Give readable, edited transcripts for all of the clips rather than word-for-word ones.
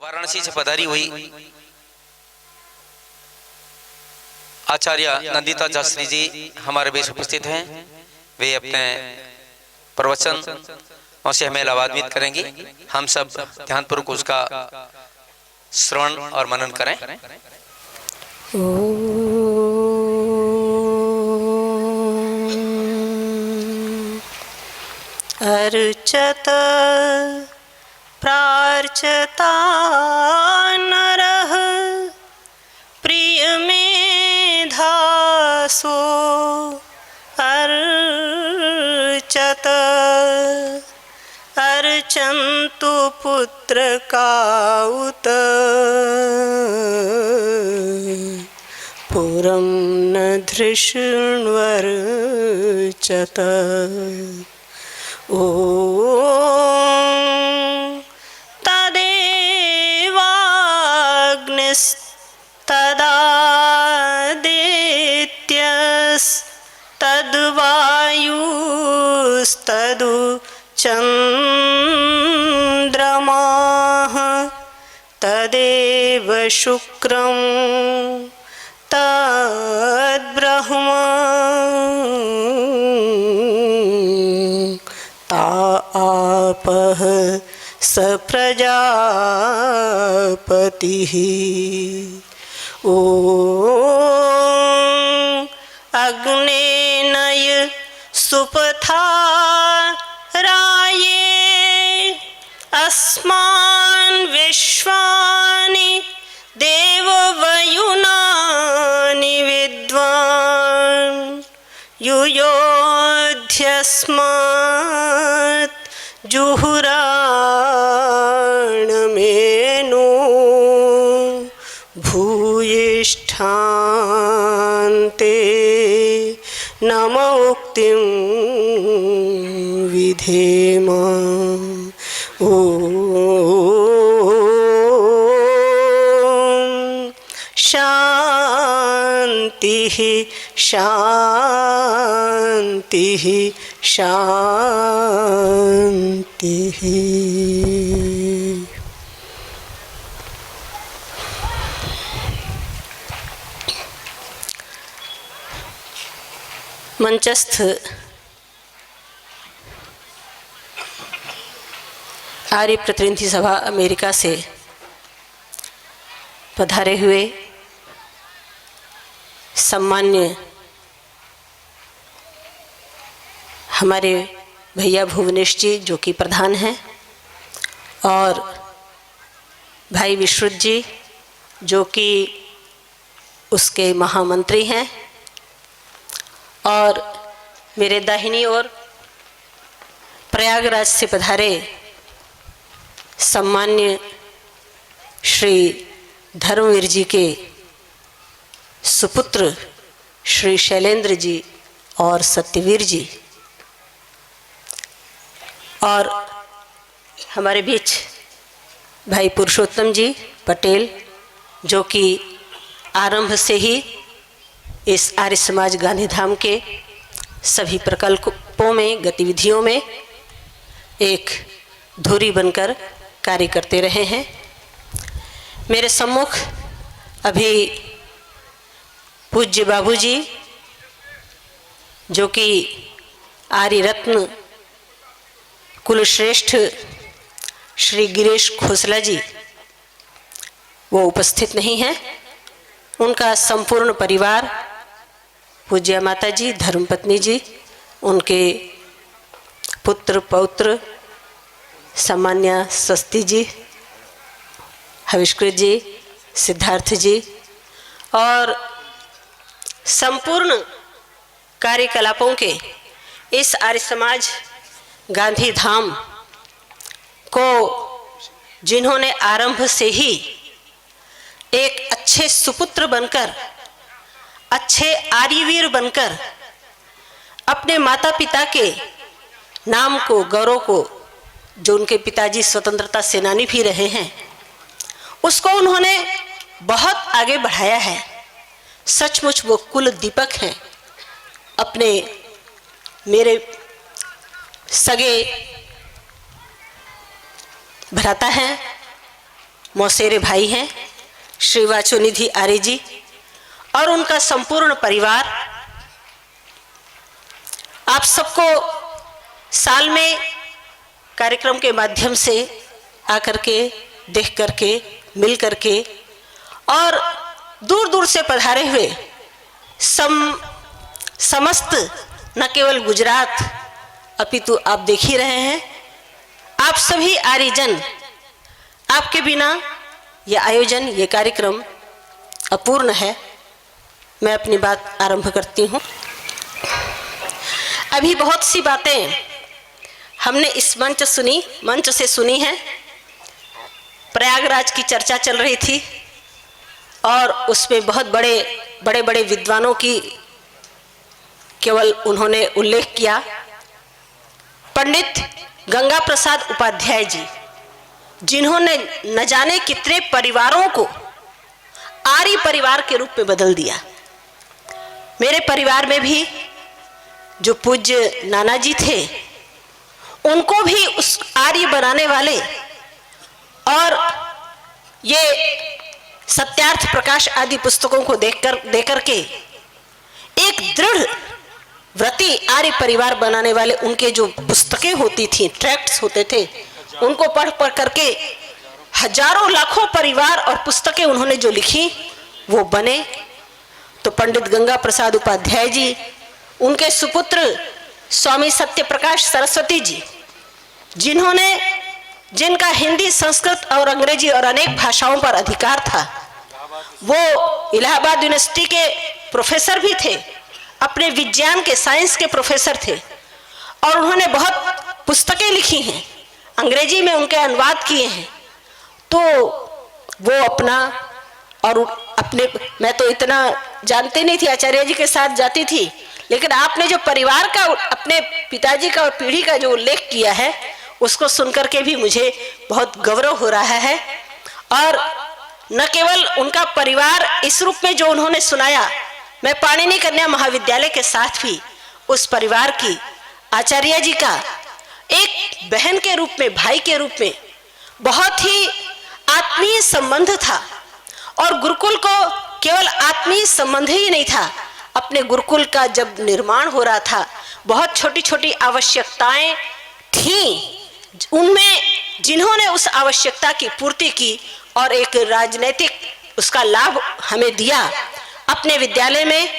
वाराणसी से पधारी हुई आचार्य नंदिता शास्त्री जी हमारे बीच उपस्थित हैं। वे अपने प्रवचन से हमें लाभान्वित करेंगी। हम सब ध्यानपूर्वक उसका श्रवण और मनन करें। अर्चत प्रार्चता नरः प्रिय मेधासो अर्चत अर्चन्तु पुत्रकाउत पुरं न धृष्ण्वर्चत। ॐ तद्वायुस्तदु चन्द्रमाः तदेव शुक्रं तद्ब्रह्म ता आपः स प्रजापतिः। ॐ अग्ने नय सुपथा राये अस्मान् विश्वानि देववयुनानि विद्वान् युयोध्यस्मात् जुहुराणमेनो भूयिष्ठान्ते नम उक्तिं विधेम। ॐ शान्तिः शान्तिः शान्तिः। मंचस्थ आर्य प्रतिनिधि सभा अमेरिका से पधारे हुए सम्मान्य हमारे भैया भुवनेश जी जो कि प्रधान हैं, और भाई विश्रुत जी जो कि उसके महामंत्री हैं, और मेरे दाहिनी ओर प्रयागराज से पधारे सम्मान्य श्री धर्मवीर जी के सुपुत्र श्री शैलेंद्र जी और सत्यवीर जी, और हमारे बीच भाई पुरुषोत्तम जी पटेल जो कि आरंभ से ही इस आर्य समाज गांधीधाम के सभी प्रकल्पों में गतिविधियों में एक धुरी बनकर कार्य करते रहे हैं। मेरे सम्मुख अभी पूज्य बाबूजी जो कि आर्य रत्न कुलश्रेष्ठ श्री गिरीश खोसला जी वो उपस्थित नहीं हैं। उनका संपूर्ण परिवार, पूज्य माता जी, धर्मपत्नी जी, उनके पुत्र पौत्र सामान्य स्वस्ति जी, हविष्कृत जी, सिद्धार्थ जी, और संपूर्ण कार्यकलापों के इस आर्य समाज गांधी धाम को जिन्होंने आरंभ से ही एक अच्छे सुपुत्र बनकर, अच्छे आर्यवीर बनकर अपने माता पिता के नाम को, गौरव को, जो उनके पिताजी स्वतंत्रता सेनानी भी रहे हैं, उसको उन्होंने बहुत आगे बढ़ाया है। सचमुच वो कुल दीपक हैं। अपने मेरे सगे भ्राता हैं मौसेरे भाई हैं श्री वाचोनिधि आर्य जी और उनका संपूर्ण परिवार, आप सबको साल में कार्यक्रम के माध्यम से आकर के, देख करके, मिल करके और दूर दूर से पधारे हुए समस्त न केवल गुजरात अपितु आप देख ही रहे हैं, आप सभी आर्यजन, आपके बिना यह आयोजन, ये कार्यक्रम अपूर्ण है। मैं अपनी बात आरंभ करती हूँ। अभी बहुत सी बातें हमने इस मंच से सुनी है। प्रयागराज की चर्चा चल रही थी और उसमें बहुत बड़े विद्वानों की केवल उन्होंने उल्लेख किया। पंडित गंगा प्रसाद उपाध्याय जी, जिन्होंने न जाने कितने परिवारों को आर्य परिवार के रूप में बदल दिया। मेरे परिवार में भी जो पूज्य नाना जी थे, उनको भी उस आर्य बनाने वाले और ये सत्यार्थ प्रकाश आदि पुस्तकों को देकर के एक दृढ़ व्रती आर्य परिवार बनाने वाले उनके जो पुस्तकें होती थी, ट्रैक्ट्स होते थे, उनको पढ़ करके हजारों लाखों परिवार और पुस्तकें उन्होंने जो लिखी वो बने। तो पंडित गंगा प्रसाद उपाध्याय जी, उनके सुपुत्र स्वामी सत्यप्रकाश सरस्वती जी, जिनका हिंदी, संस्कृत और अंग्रेजी और अनेक भाषाओं पर अधिकार था, वो इलाहाबाद यूनिवर्सिटी के प्रोफेसर भी थे, अपने विज्ञान के, साइंस के प्रोफेसर थे और उन्होंने बहुत पुस्तकें लिखी हैं, अंग्रेजी में उनके अनुवाद किए हैं। तो वो मैं तो इतना जानती नहीं थी, आचार्य जी के साथ जाती थी, लेकिन आपने जो परिवार का, अपने पिताजी का और पीढ़ी का जो उल्लेख किया है, उसको सुनकर के भी मुझे बहुत गौरव हो रहा है। और न केवल उनका परिवार इस रूप में जो उन्होंने सुनाया, मैं पाणिनि कन्या महाविद्यालय के साथ भी उस परिवार की, आचार्य जी का एक बहन के रूप में, भाई के रूप में बहुत ही आत्मीय संबंध था। और गुरुकुल को केवल आत्मीय संबंध ही नहीं था, अपने गुरुकुल का जब निर्माण हो रहा था, बहुत छोटी छोटी आवश्यकताएं थीं, उनमें जिन्होंने उस आवश्यकता की पूर्ति की और एक राजनीतिक उसका लाभ हमें दिया। अपने विद्यालय में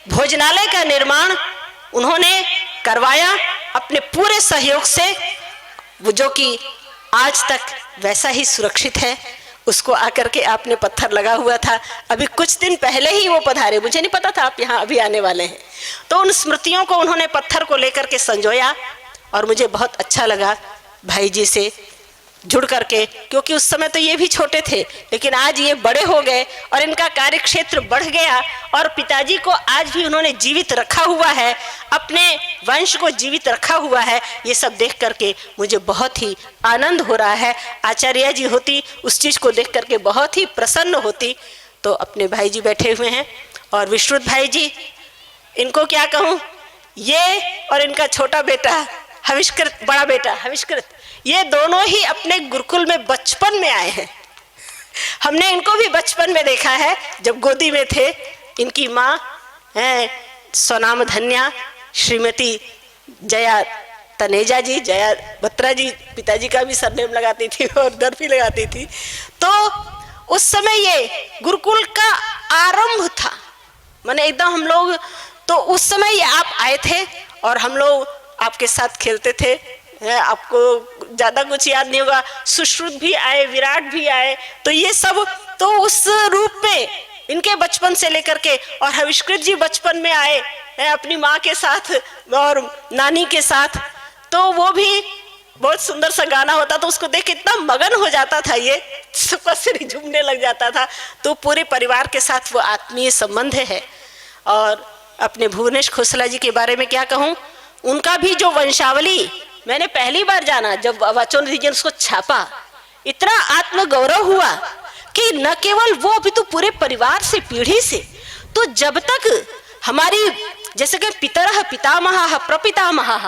भोजनालय का निर्माण उन्होंने करवाया अपने पूरे सहयोग से, वो जो कि आज तक वैसा ही सुरक्षित है। उसको आकर के आपने पत्थर लगा हुआ था, अभी कुछ दिन पहले ही वो पधारे, मुझे नहीं पता था आप यहाँ अभी आने वाले हैं। तो उन स्मृतियों को उन्होंने पत्थर को लेकर के संजोया और मुझे बहुत अच्छा लगा भाई जी से जुड़ करके, क्योंकि उस समय तो ये भी छोटे थे, लेकिन आज ये बड़े हो गए और इनका कार्यक्षेत्र बढ़ गया और पिताजी को आज भी उन्होंने जीवित रखा हुआ है, अपने वंश को जीवित रखा हुआ है। ये सब देख करके मुझे बहुत ही आनंद हो रहा है। आचार्य जी होती, उस चीज़ को देख करके बहुत ही प्रसन्न होती। तो अपने भाई जी बैठे हुए हैं और विश्रुत भाई जी, इनको क्या कहूँ, ये और इनका छोटा बेटा हविष्कृत, बड़ा बेटा हविष्कृत, ये दोनों ही अपने गुरुकुल में बचपन में आए हैं। हमने इनको भी बचपन में देखा है, जब गोदी में थे। इनकी माँ है स्वनाम धन्या श्रीमती जया तनेजा जी, जया बत्रा जी, पिताजी का भी सरनेम लगाती थी और दर भी लगाती थी। तो उस समय ये गुरुकुल का आरंभ था, माने एकदम हम लोग, तो उस समय ये आप आए थे और हम लोग आपके साथ खेलते थे। आपको ज़्यादा कुछ याद नहीं होगा, सुश्रुत भी आए, विराट भी आए, तो ये सब तो उस रूप में इनके बचपन से लेकर के, और हविष्कृत जी बचपन में आए अपनी माँ के साथ और नानी के साथ। तो वो भी बहुत सुंदर सा गाना होता, तो उसको देख के इतना मगन हो जाता था, ये सबका सिर झूमने लग जाता था। तो पूरे परिवार के साथ वो आत्मीय संबंध है। और अपने भुवनेश खोसला जी के बारे में क्या कहूँ, उनका भी जो वंशावली मैंने पहली बार जाना, जब वाचोनिधि जी ने उसको छापा, इतना आत्मगौरव हुआ कि न केवल वो, अभी तो पूरे परिवार से, पीढ़ी से, तो जब तक हमारी जैसे कि पितरः पितामहः प्रपितामहः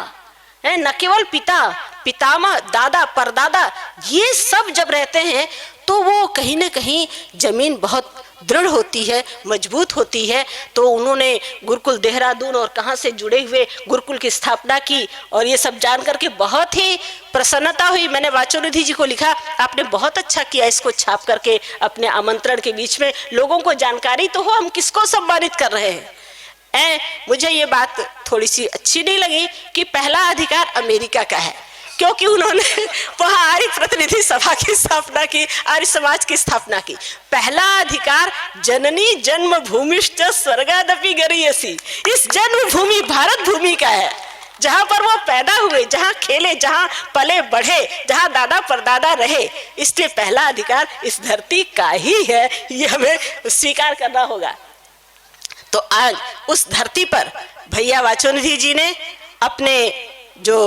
है, न केवल पिता, पितामह, दादा, परदादा, ये सब जब रहते हैं तो वो कहीं ना कहीं जमीन बहुत दृढ़ होती है, मजबूत होती है। तो उन्होंने गुरुकुल देहरादून और कहाँ से जुड़े हुए गुरुकुल की स्थापना की और ये सब जान करके बहुत ही प्रसन्नता हुई। मैंने वाचोनिधि जी को लिखा, आपने बहुत अच्छा किया इसको छाप करके अपने आमंत्रण के बीच में लोगों को जानकारी तो हो हम किसको सम्मानित कर रहे हैं। मुझे ये बात थोड़ी सी अच्छी नहीं लगी कि पहला अधिकार अमेरिका का है, क्योंकि उन्होंने वहां आर्य प्रतिनिधि सभा की स्थापना की, आर्य समाज की स्थापना की। पहला अधिकार जननी जन्म भूमिश्च स्वर्गादपि गरीयसी, इस जन्मभूमि भारत भूमि का है, जहां पर वो पैदा हुए, जहां खेले, जहां पले बढ़े, जहां दादा परदादा रहे। इसलिए पहला अधिकार इस धरती का ही है, ये हमें स्वीकार करना होगा। तो आज उस धरती पर भैया वाचोनिधि जी ने अपने जो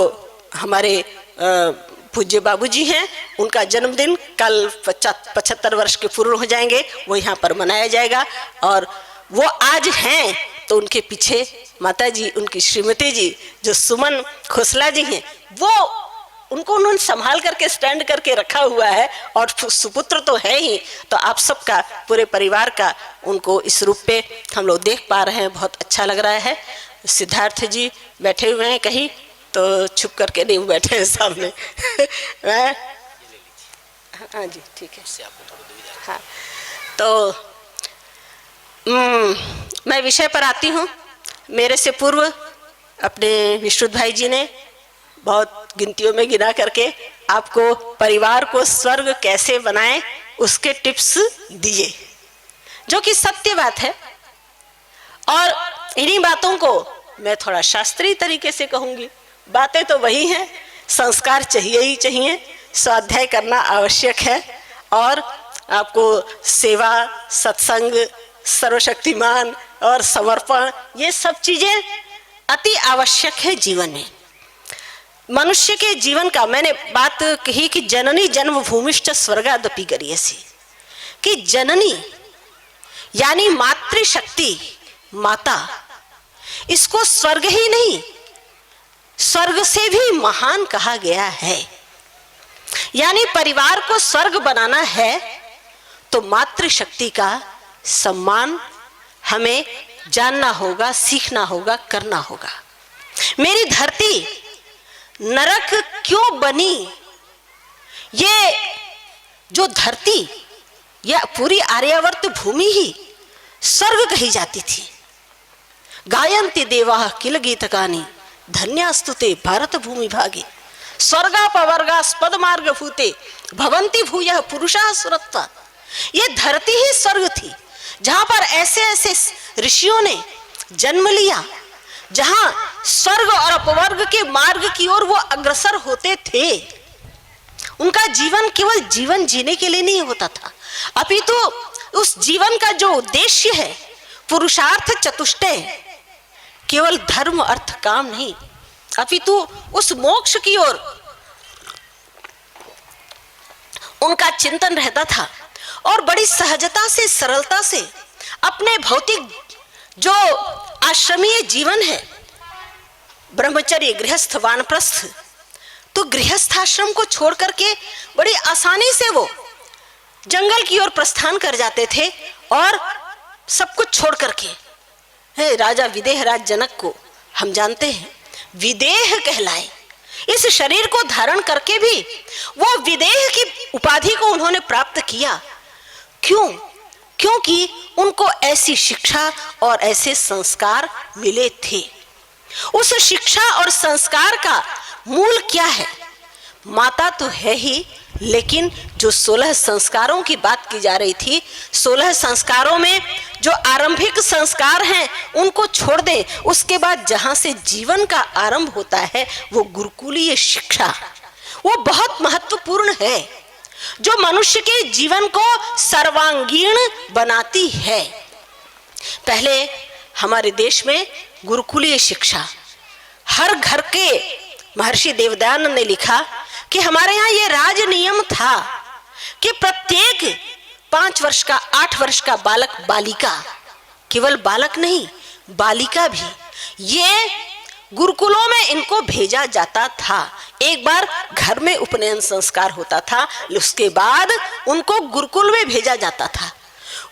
हमारे पूज्य बाबूजी हैं, उनका जन्मदिन कल 75 वर्ष के पूर्ण हो जाएंगे, वो यहाँ पर मनाया जाएगा। और वो आज हैं तो उनके पीछे माता जी, उनकी श्रीमती जी जो सुमन खोसला जी हैं, वो उनको उन्होंने संभाल करके स्टैंड करके रखा हुआ है और सुपुत्र तो है ही। तो आप सबका, पूरे परिवार का उनको इस रूप पे हम लोग देख पा रहे हैं, बहुत अच्छा लग रहा है। सिद्धार्थ जी बैठे हुए हैं कहीं, तो छुप करके नहीं बैठे हैं सामने। हाँ जी ठीक है। हाँ तो मैं विषय पर आती हूँ। मेरे से पूर्व अपने विश्रुत भाई जी ने बहुत गिनतियों में गिना करके आपको परिवार को स्वर्ग कैसे बनाएं उसके टिप्स दिए, जो कि सत्य बात है। और इन्हीं बातों को मैं थोड़ा शास्त्रीय तरीके से कहूंगी। बातें तो वही हैं, संस्कार चाहिए ही चाहिए, स्वाध्याय करना आवश्यक है, और आपको सेवा, सत्संग, सर्वशक्तिमान और समर्पण, ये सब चीजें अति आवश्यक है जीवन में। मनुष्य के जीवन का मैंने बात कही कि जननी जन्मभूमिश्च स्वर्गादपि गरीयसी, कि जननी यानी मातृशक्ति, माता, इसको स्वर्ग ही नहीं स्वर्ग से भी महान कहा गया है। यानी परिवार को स्वर्ग बनाना है तो मातृशक्ति का सम्मान हमें जानना होगा, सीखना होगा, करना होगा। मेरी धरती नरक क्यों बनी? ये जो धरती, यह पूरी आर्यावर्त भूमि ही स्वर्ग कही जाती थी। गायन्ति देवाः किल गीतकानि धन्यास्तुते भारत भूमि भागे, स्वर्गापवर्गास्पद मार्ग भूते भवन्ति भूयः पुरुषाः सुरत्वा। ये धरती ही स्वर्ग थी, जहां पर ऐसे ऐसे ऋषियों ने जन्म लिया, जहां स्वर्ग और अपवर्ग के मार्ग की ओर वो अग्रसर होते थे। उनका जीवन केवल जीवन जीने के लिए नहीं होता था, अपितु उस जीवन का जो उद्देश्य है, पुरुषार्थ चतुष्टय, केवल धर्म अर्थ काम नहीं, अपितु उस मोक्ष की ओर उनका चिंतन रहता था। और बड़ी सहजता से, सरलता से अपने भौतिक जो आश्रमीय जीवन है, ब्रह्मचर्य, गृहस्थ, वानप्रस्थ, तो गृहस्थ आश्रम को छोड़ करके बड़ी आसानी से वो जंगल की ओर प्रस्थान कर जाते थे और सब कुछ छोड़ करके। राजा विदेह राज जनक को हम जानते हैं, विदेह कहलाए। इस शरीर को धारण करके भी वो विदेह की उपाधि को उन्होंने प्राप्त किया। क्यों? क्योंकि उनको ऐसी शिक्षा और ऐसे संस्कार मिले थे। उस शिक्षा और संस्कार का मूल क्या है? माता तो है ही, लेकिन जो 16 संस्कारों की बात की जा रही थी, 16 संस्कारों में जो आरंभिक संस्कार हैं उनको छोड़ दें, उसके बाद जहां से जीवन का आरंभ होता है वो गुरुकुलीय शिक्षा, वो बहुत महत्वपूर्ण है, जो मनुष्य के जीवन को सर्वांगीण बनाती है। पहले हमारे देश में गुरुकुलीय शिक्षा, हर घर के, महर्षि देवदयानंद ने लिखा कि हमारे यहाँ ये राज नियम था कि प्रत्येक 5 वर्ष का, 8 वर्ष का बालक बालिका, केवल बालक नहीं बालिका भी, ये गुरुकुलों में इनको भेजा जाता था। एक बार घर में उपनयन संस्कार होता था, उसके बाद उनको गुरुकुल में भेजा जाता था।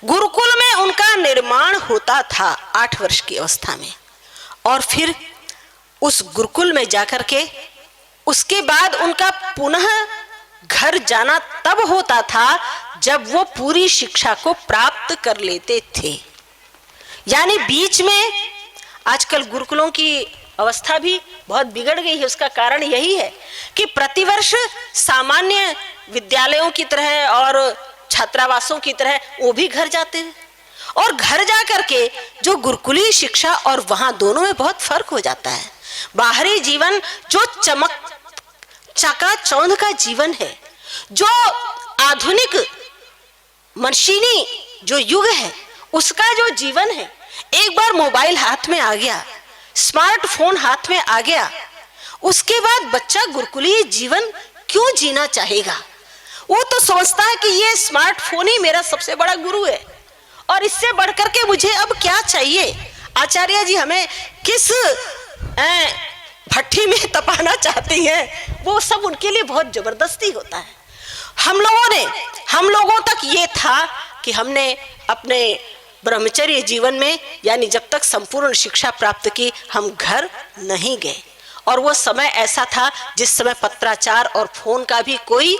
गुरुकुल में उनका निर्माण होता था 8 वर्ष की अवस्था में, और फिर उस गुरुकुल में जाकर के उसके बाद उनका पुनः घर जाना तब होता था जब वो पूरी शिक्षा को प्राप्त कर लेते थे। यानी बीच में आजकल गुरुकुलों की अवस्था भी बहुत बिगड़ गई है। उसका कारण यही है कि प्रतिवर्ष सामान्य विद्यालयों की तरह और छात्रावासों की तरह वो भी घर जाते हैं, और घर जा करके जो गुरुकुलीय शिक्षा और वहां दोनों में बहुत फर्क हो जाता है। बाहरी जीवन जो चकाचौंध का जीवन है, जो आधुनिक मशीनी जो युग है उसका जो जीवन है, एक बार मोबाइल हाथ में आ गया, स्मार्टफोन हाथ में आ गया, उसके बाद बच्चा गुरुकुलीय जीवन क्यों जीना चाहेगा? वो तो सोचता है कि ये स्मार्टफोन ही मेरा सबसे बड़ा गुरु है और इससे बढ़कर के मुझे अब क्या चाहिए। आचार्य जी हमें किस भट्टी में तपाना चाहती हैं, वो सब उनके लिए बहुत जबरदस्ती होता है। हम लोगों तक ये था कि हमने अपने ब्रह्मचर्य जीवन में, यानी जब तक संपूर्ण शिक्षा प्राप्त की, हम घर नहीं गए। और वो समय ऐसा था जिस समय पत्राचार और फोन का भी कोई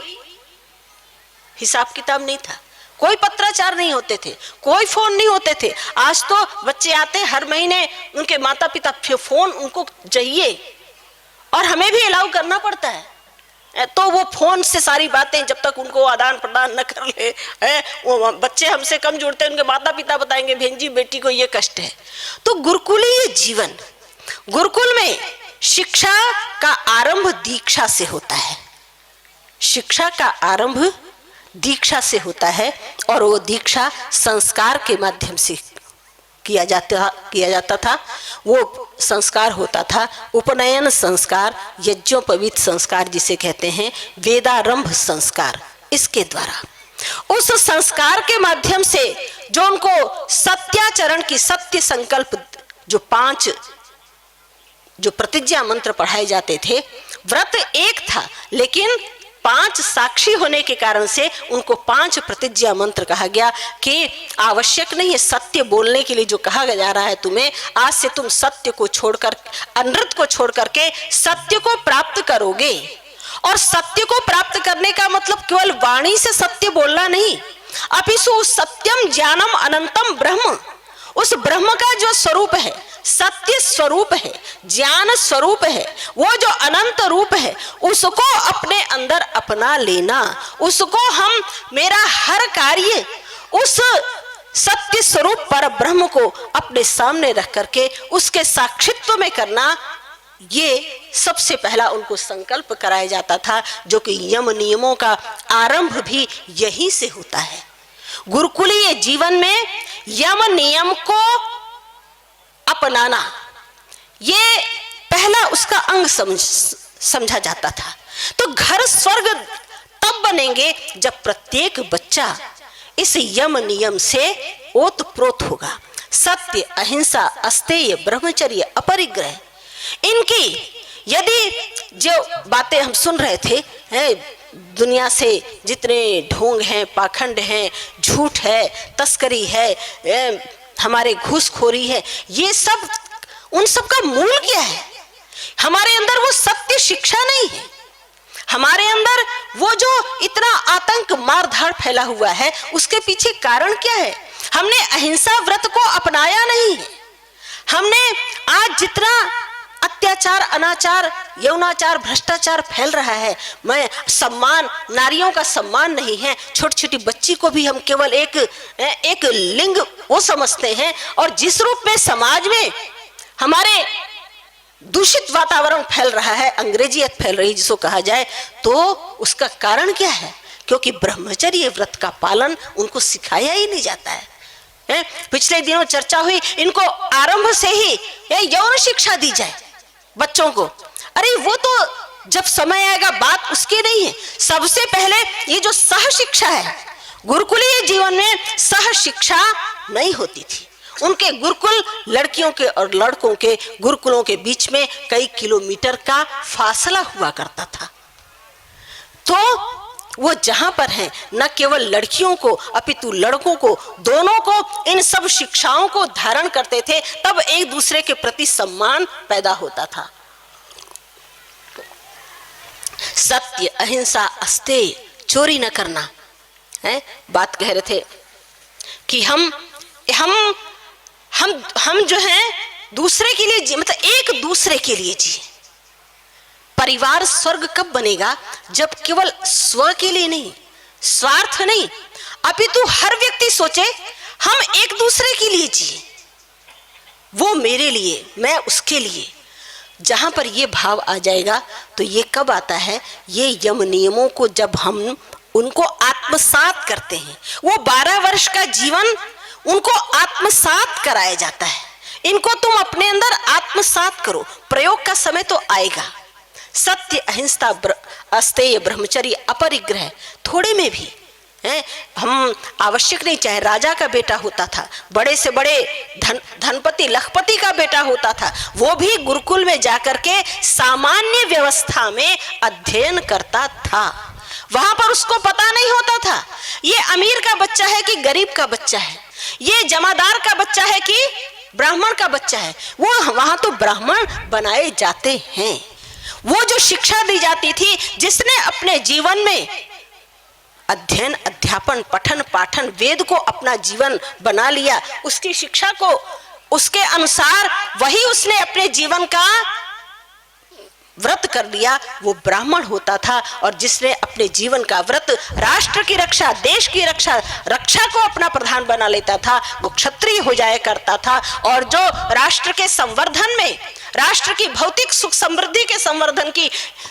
हिसाब किताब नहीं था, कोई पत्राचार नहीं होते थे, कोई फोन नहीं होते थे। आज तो बच्चे आते हर महीने, उनके माता पिता फोन उनको चाहिए और हमें भी अलाउ करना पड़ता है। तो वो फोन से सारी बातें जब तक उनको आदान प्रदान न कर ले, वो बच्चे हमसे कम जुड़ते हैं, उनके माता पिता बताएंगे बहन जी बेटी को ये कष्ट है। तो गुरुकुलीय जीवन, गुरुकुल में शिक्षा का आरंभ दीक्षा से होता है। शिक्षा का आरंभ दीक्षा से होता है, और वो दीक्षा संस्कार के माध्यम से किया जाता था। वो संस्कार होता था उपनयन संस्कार, यज्ञोपवीत संस्कार जिसे कहते हैं, वेदारंभ संस्कार। इसके द्वारा उस संस्कार के माध्यम से जो उनको सत्याचरण की, सत्य संकल्प, जो 5 जो प्रतिज्ञा मंत्र पढ़ाए जाते थे, व्रत एक था लेकिन 5 साक्षी होने के कारण से उनको 5 प्रतिज्ञा मंत्र कहा गया कि आवश्यक नहीं है सत्य बोलने के लिए जो कहा जा रहा है तुम्हें, आज से तुम सत्य को छोड़कर, अनृत को छोड़ करके सत्य को प्राप्त करोगे। और सत्य को प्राप्त करने का मतलब केवल वाणी से सत्य बोलना नहीं, अपितु सत्यम ज्ञानम अनंतम ब्रह्म, उस ब्रह्म का जो स्वरूप है, सत्य स्वरूप है, ज्ञान स्वरूप है, वो जो अनंत रूप है, उसको अपने अंदर अपना लेना, उसको हम, मेरा हर कार्य उस सत्य स्वरूप पर ब्रह्म को अपने सामने रख करके उसके साक्षित्व में करना, ये सबसे पहला उनको संकल्प कराया जाता था, जो कि यम नियमों का आरंभ भी यहीं से होता है। गुरुकुलीय जीवन में यम नियम को अपनाना, ये पहला उसका अंग समझा जाता था। तो घर स्वर्ग तब बनेंगे जब प्रत्येक बच्चा इस यम नियम से ओतप्रोत होगा। सत्य, अहिंसा, अस्तेय, ब्रह्मचर्य, अपरिग्रह, इनकी यदि जो बातें हम सुन रहे थे, दुनिया से जितने ढोंग हैं, पाखंड हैं, झूठ है, तस्करी है, हमारे घूसखोरी है, ये सब, उन सब का मूल क्या है? हमारे अंदर वो सत्य शिक्षा नहीं है। हमारे अंदर वो जो इतना आतंक, मारधाड़ फैला हुआ है, उसके पीछे कारण क्या है? हमने अहिंसा व्रत को अपनाया नहीं है। हमने आज जितना अत्याचार, अनाचार, यौनाचार, भ्रष्टाचार फैल रहा है, मैं सम्मान, नारियों का सम्मान नहीं है, छोटी छोटी बच्ची को भी हम केवल एक लिंग वो समझते हैं, और जिस रूप में समाज में हमारे दूषित वातावरण फैल रहा है, अंग्रेजियत फैल रही जिसको कहा जाए, तो उसका कारण क्या है? क्योंकि ब्रह्मचर्य व्रत का पालन उनको सिखाया ही नहीं जाता है। पिछले दिनों चर्चा हुई, इनको आरंभ से ही यौन शिक्षा दी जाए बच्चों को। अरे वो तो जब समय आएगा बात उसकी नहीं है। सबसे पहले ये जो सह शिक्षा है, गुरुकुलीय जीवन में सह शिक्षा नहीं होती थी। उनके गुरुकुल लड़कियों के और लड़कों के गुरुकुलों के बीच में कई किलोमीटर का फासला हुआ करता था। तो वो जहां पर हैं, न केवल लड़कियों को अपितु लड़कों को, दोनों को इन सब शिक्षाओं को धारण करते थे, तब एक दूसरे के प्रति सम्मान पैदा होता था। सत्य, अहिंसा, अस्तेय, चोरी न करना है। बात कह रहे थे कि हम जो है दूसरे के लिए जी, मतलब एक दूसरे के लिए जी। परिवार स्वर्ग कब बनेगा? जब केवल स्व के लिए नहीं, स्वार्थ नहीं, अपितु हर व्यक्ति सोचे हम एक दूसरे के लिए जिए, वो मेरे लिए, मैं उसके लिए। जहां पर ये भाव आ जाएगा तो ये कब आता है? ये यम नियमों को जब हम उनको आत्मसात करते हैं, वो 12 वर्ष का जीवन उनको आत्मसात कराया जाता है। इनको तुम अपने अंदर आत्मसात करो, प्रयोग का समय तो आएगा। सत्य, अहिंसा, अस्तेय, ब्रह्मचर्य, अपरिग्रह, थोड़े में भी है। हम आवश्यक नहीं, चाहे राजा का बेटा होता था, बड़े से बड़े धनपति लखपति का बेटा होता था, वो भी गुरुकुल में जाकर के सामान्य व्यवस्था में अध्ययन करता था। वहां पर उसको पता नहीं होता था ये अमीर का बच्चा है कि गरीब का बच्चा है, ये जमादार का बच्चा है कि ब्राह्मण का बच्चा है। वो वहां तो ब्राह्मण बनाए जाते हैं। वो जो शिक्षा दी जाती थी, जिसने अपने जीवन में अध्ययन, अध्यापन, पठन, पाठन, वेद को अपना जीवन बना लिया, उसकी शिक्षा को उसके अनुसार वही उसने अपने जीवन का व्रत कर लिया, वो ब्राह्मण होता था। और जिसने अपने जीवन का व्रत राष्ट्र की रक्षा, देश की रक्षा को अपना प्रधान बना लेता था, वो क्षत्रिय हो जाया करता था। और जो राष्ट्र के संवर्धन में, राष्ट्र की भौतिक सुख समृद्धि के संवर्धन की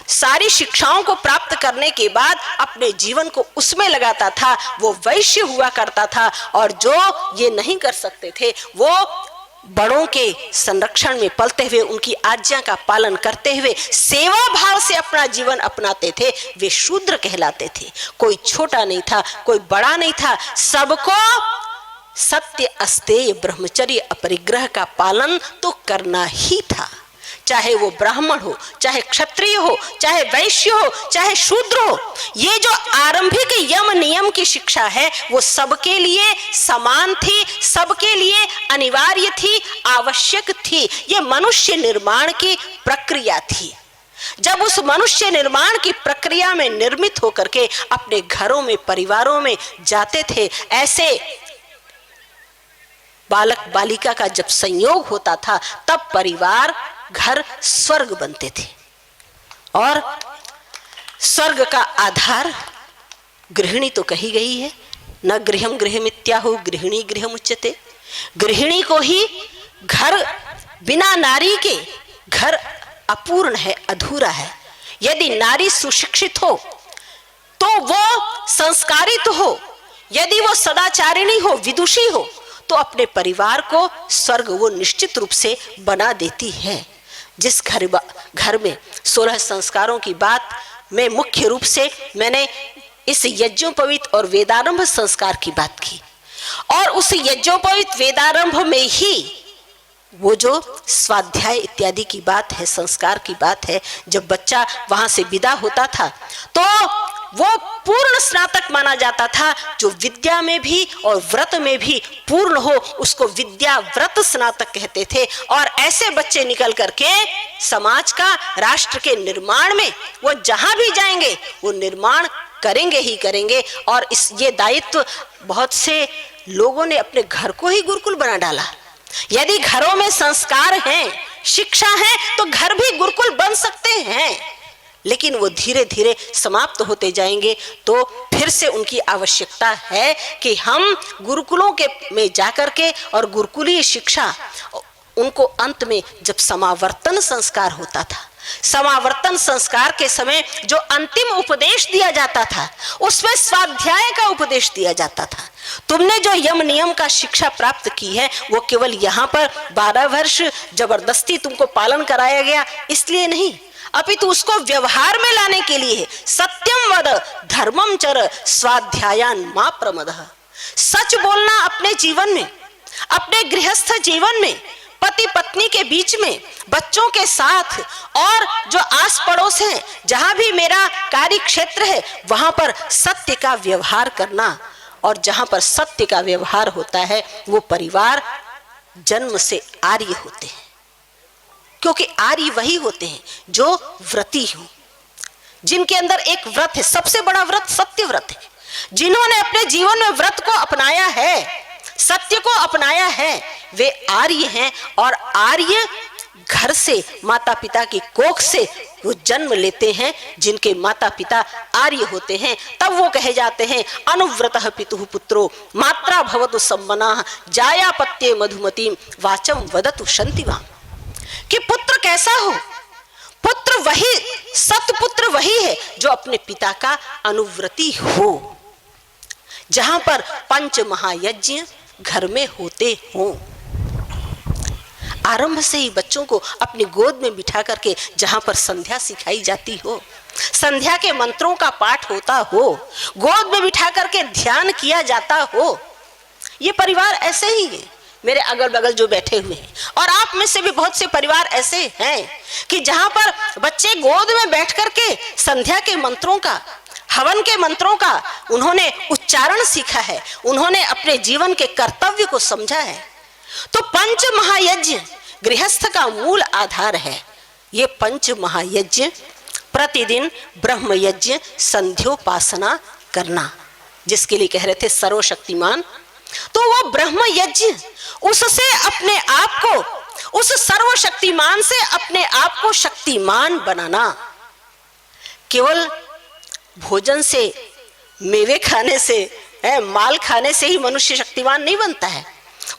सारी शिक्षाओं को प्राप्त करने के बाद अपने जीवन को उसमें लगाता था, वो वैश्य हुआ करता था। और जो ये नहीं कर सकते थे, वो बड़ों के संरक्षण में पलते हुए, उनकी आज्ञा का पालन करते हुए सेवा भाव से अपना जीवन अपनाते थे, वे शूद्र कहलाते थे। कोई छोटा नहीं था, कोई बड़ा नहीं था, सबको सत्य, अस्तेय, ब्रह्मचर्य, अपरिग्रह का पालन तो करना ही था। चाहे वो ब्राह्मण हो, चाहे क्षत्रिय हो, चाहे वैश्य हो, चाहे शूद्र हो। ये जो आरंभिक यम नियम की शिक्षा है, वो सबके लिए समान थी, सबके लिए अनिवार्य थी, आवश्यक थी। ये मनुष्य निर्माण की प्रक्रिया थी। जब उस मनुष्य निर्माण की प्रक्रिया में निर्मित होकर के अपने घरों में, परिवारों में जाते थे, ऐसे बालक बालिका का जब संयोग होता था, तब परिवार, घर स्वर्ग बनते थे। और स्वर्ग का आधार गृहिणी तो कही गई है, न गृहम गृहमित्याहु गृहिणी गृहम उच्यते। गृहिणी को ही घर, बिना नारी के घर अपूर्ण है, अधूरा है। यदि नारी सुशिक्षित हो तो वो संस्कारित हो, यदि वो सदाचारिणी हो, विदुषी हो, तो अपने परिवार को स्वर्ग वो निश्चित रूप से बना देती है। जिस घर में 16 संस्कारों की बात में मुख्य रूप से मैंने इस यज्ञोपवीत और वेदारंभ संस्कार की बात की, और उस यज्ञोपवीत वेदारंभ में ही वो जो स्वाध्याय इत्यादि की बात है, संस्कार की बात है, जब बच्चा वहां से विदा होता था तो वो पूर्ण स्नातक माना जाता था। जो विद्या में भी और व्रत में भी पूर्ण हो, उसको विद्या व्रत स्नातक कहते थे। और ऐसे बच्चे निकल करके समाज का, राष्ट्र के निर्माण में वो जहां भी जाएंगे वो निर्माण करेंगे ही करेंगे। और ये दायित्व बहुत से लोगों ने अपने घर को ही गुरुकुल बना डाला। यदि घरों में संस्कार हैं, शिक्षा है, तो घर भी गुरुकुल बन सकते हैं, लेकिन वो धीरे धीरे समाप्त होते जाएंगे। तो फिर से उनकी आवश्यकता है कि हम गुरुकुलों के में जाकर के, और गुरुकुलीय शिक्षा उनको अंत में जब समावर्तन संस्कार होता था, समावर्तन संस्कार के समय जो अंतिम उपदेश दिया जाता था, उसमें स्वाध्याय का उपदेश दिया जाता था। तुमने जो यम नियम का शिक्षा प्राप्त की है, वो केवल यहाँ पर 12 वर्ष जबरदस्ती तुमको पालन कराया गया इसलिए नहीं, अपितु उसको व्यवहार में लाने के लिए है। सत्यम वद धर्मम चर स्वाध्यायान मा प्रमदः। सच बोलना अपने जीवन में, अपने गृहस्थ जीवन में, पति पत्नी के बीच में, बच्चों के साथ और जो आस पड़ोस हैं, जहां भी मेरा कार्य क्षेत्र है, वहां पर सत्य का व्यवहार करना। और जहां पर सत्य का व्यवहार होता है वो परिवार जन्म से आर्य होते हैं, क्योंकि आर्य वही होते हैं जो व्रती हो, जिनके अंदर एक व्रत है, सबसे बड़ा व्रत सत्य व्रत है। जिन्होंने अपने जीवन में व्रत को अपनाया है, सत्य को अपनाया है, वे आर्य हैं। और आर्य घर से, माता पिता की कोख से वो जन्म लेते हैं, जिनके माता पिता आर्य होते हैं। तब वो कहे जाते हैं अनुव्रतः पितुः पुत्रो मात्रा भवतु सम्मनाः जायापत्ये मधुमतीं वाचम वदतु शांतिवान्। कि पुत्र कैसा हो? पुत्र वही, सत्पुत्र वही है जो अपने पिता का अनुव्रती हो। जहां पर पंच महायज्ञ घर में होते हों, आरंभ से ही बच्चों को अपनी गोद में बिठा करके जहां पर संध्या सिखाई जाती हो, संध्या के मंत्रों का पाठ होता हो, गोद में बिठा करके ध्यान किया जाता हो, ये परिवार ऐसे ही है। मेरे अगल बगल जो बैठे हुए हैं, और आप में से भी बहुत से परिवार ऐसे हैं कि जहां पर बच्चे गोद में बैठ करके संध्या के मंत्रों का, हवन के मंत्रों का उन्होंने उच्चारण सीखा है, उन्होंने अपने जीवन के कर्तव्य को समझा है। तो पंच महायज्ञ गृहस्थ का मूल आधार है। ये पंच महायज्ञ प्रतिदिन ब्रह्म यज्ञ संध्योपासना करना, जिसके लिए कह रहे थे सर्वशक्तिमान, तो वो ब्रह्म यज्ञ, उससे अपने आप को, उस सर्वशक्तिमान से अपने आप को शक्तिमान बनाना। केवल भोजन से, मेवे खाने से, माल खाने से ही मनुष्य शक्तिमान नहीं बनता है।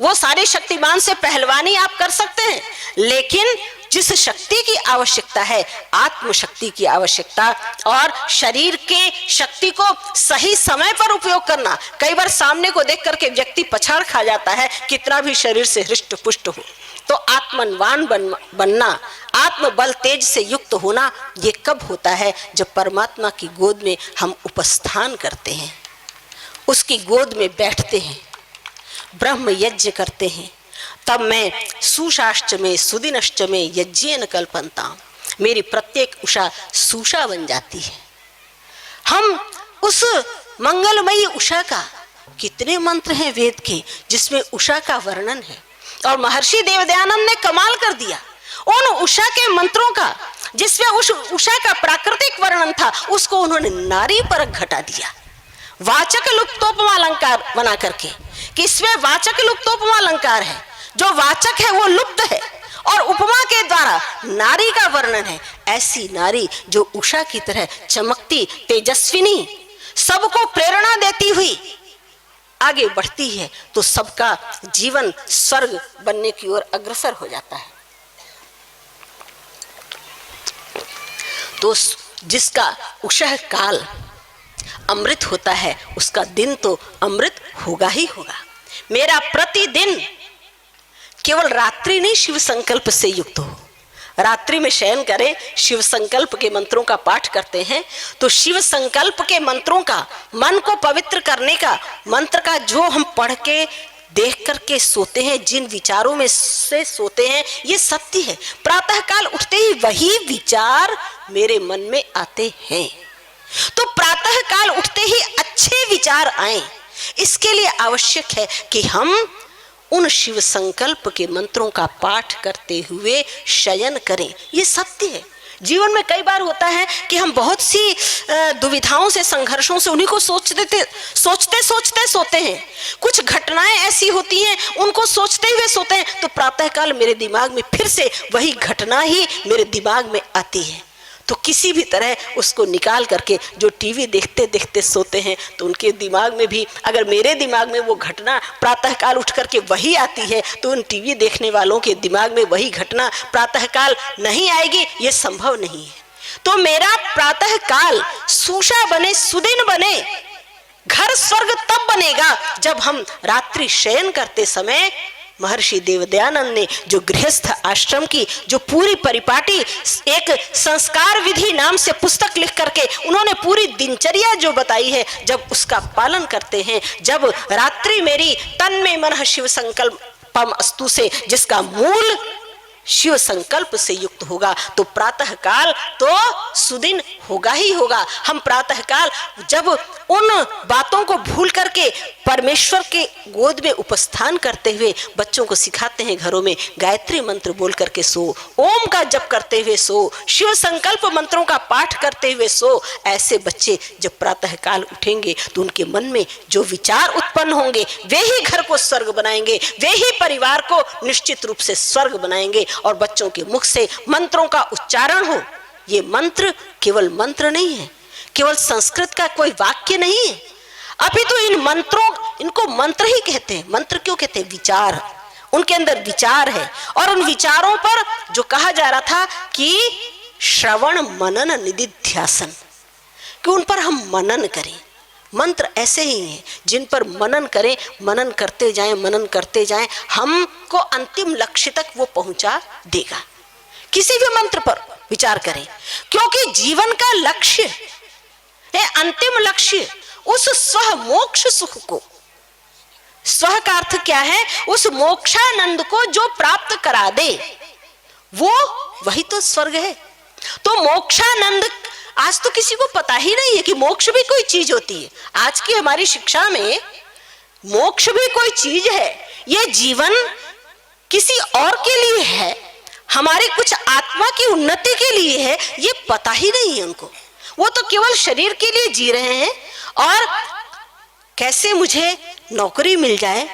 वो सारे शक्तिमान से पहलवानी आप कर सकते हैं, लेकिन जिस शक्ति की आवश्यकता है, आत्मशक्ति की आवश्यकता, और शरीर के शक्ति को सही समय पर उपयोग करना। कई बार सामने को देख करके व्यक्ति पछाड़ खा जाता है, कितना भी शरीर से हृष्ट पुष्ट हो। तो आत्मवान बनना, आत्मबल तेज से युक्त होना, ये कब होता है? जब परमात्मा की गोद में हम उपस्थान करते हैं, उसकी गोद में बैठते हैं, ब्रह्म यज्ञ करते हैं। तब मैं सुषाष्टमे सुदिनष्टमे यज्ञेन कल्पन्ताम्, मेरी प्रत्येक उषा सुषा बन जाती है। हम उस मंगलमयी उषा का, कितने मंत्र हैं वेद के जिसमें उषा का वर्णन है, और महर्षि देवदयानंद ने कमाल कर दिया उन उषा के मंत्रों का, जिसमें उस उषा का प्राकृतिक वर्णन था, उसको उन्होंने नारी परक घटा दिया, वाचक लुप्तोपमा अलंकार बना करके, कि इसमें वाचक लुप्तोपमा अलंकार है, जो वाचक है वो लुप्त है, और उपमा के द्वारा नारी का वर्णन है। ऐसी नारी जो उषा की तरह चमकती, तेजस्विनी, सबको प्रेरणा देती हुई आगे बढ़ती है, तो सबका जीवन स्वर्ग बनने की ओर अग्रसर हो जाता है। तो जिसका उषा काल अमृत होता है, उसका दिन तो अमृत होगा ही होगा। मेरा प्रतिदिन केवल रात्रि नहीं शिव संकल्प से युक्त हो। रात्रि में शयन करें, शिव संकल्प के मंत्रों का पाठ करते हैं, तो शिव संकल्प के मंत्रों का, मन को पवित्र करने का मंत्र का जो हम पढ़ के देख करके सोते हैं, जिन विचारों में से सोते हैं, ये सत्य है। प्रातः काल उठते ही वही विचार मेरे मन में आते हैं। तो प्रातः काल उठते ही अच्छे विचार आए, इसके लिए आवश्यक है कि हम उन शिव संकल्प के मंत्रों का पाठ करते हुए शयन करें। ये सत्य है। जीवन में कई बार होता है कि हम बहुत सी दुविधाओं से, संघर्षों से, उन्हीं को सोचते सोते हैं। कुछ घटनाएं ऐसी होती हैं, उनको सोचते हुए सोते हैं, तो प्रातःकाल मेरे दिमाग में फिर से वही घटना ही मेरे दिमाग में आती है। तो किसी भी तरह उसको निकाल करके, जो टीवी देखते देखते सोते हैं, तो उनके दिमाग में भी, अगर मेरे दिमाग में वो घटना प्रातःकाल उठ करके वही आती है, तो उन टीवी देखने वालों के दिमाग में वही घटना प्रातःकाल नहीं आएगी, ये संभव नहीं है। तो मेरा प्रातःकाल सुषा बने, सुदिन बने। घर स्वर्ग तब बनेगा जब हम रात्रि शयन करते समय महर्षि देवदयानंद ने जो गृहस्थ आश्रम की जो पूरी परिपाटी एक संस्कार विधि नाम से पुस्तक लिख करके उन्होंने पूरी दिनचर्या जो बताई है, जब उसका पालन करते हैं, जब रात्रि मेरी तन में मन शिव संकल्पम अस्तु से जिसका मूल शिव संकल्प से युक्त होगा, तो प्रातः काल तो सुदिन होगा ही होगा। हम प्रातः काल जब उन बातों को भूल करके परमेश्वर के गोद में उपस्थान करते हुए बच्चों को सिखाते हैं, घरों में गायत्री मंत्र बोल करके सो, ओम का जप करते हुए सो, शिव संकल्प मंत्रों का पाठ करते हुए सो, ऐसे बच्चे जब प्रातः काल उठेंगे तो उनके मन में जो विचार उत्पन्न होंगे वे ही घर को स्वर्ग बनाएंगे, वे ही परिवार को निश्चित रूप से स्वर्ग बनाएंगे। और बच्चों के मुख से मंत्रों का उच्चारण हो। ये मंत्र केवल मंत्र नहीं है, केवल संस्कृत का कोई वाक्य नहीं है, अभी तो इन मंत्रों, इनको मंत्र ही कहते हैं। मंत्र क्यों कहते हैं? विचार, उनके अंदर विचार है। और उन विचारों पर जो कहा जा रहा था कि श्रवण मनन निदिध्यासन, कि उन पर हम मनन करें। मंत्र ऐसे ही हैं जिन पर मनन करें, मनन करते जाएं, मनन करते जाएं, हमको अंतिम लक्ष्य तक वो पहुंचा देगा। किसी भी मंत्र पर विचार करें, क्योंकि जीवन का लक्ष्य है, अंतिम लक्ष्य उस स्व मोक्ष सुख को, स्व का अर्थ क्या है? उस मोक्षानंद को जो प्राप्त करा दे, वो वही तो स्वर्ग है। तो मोक्षानंद आज तो किसी को पता ही नहीं है कि मोक्ष भी कोई चीज होती है। आज की हमारी शिक्षा में मोक्ष भी कोई चीज है, ये जीवन किसी और के लिए है, हमारे कुछ आत्मा की उन्नति के लिए है, ये पता ही नहीं है उनको। वो तो केवल शरीर के लिए जी रहे हैं, और कैसे मुझे नौकरी मिल जाए,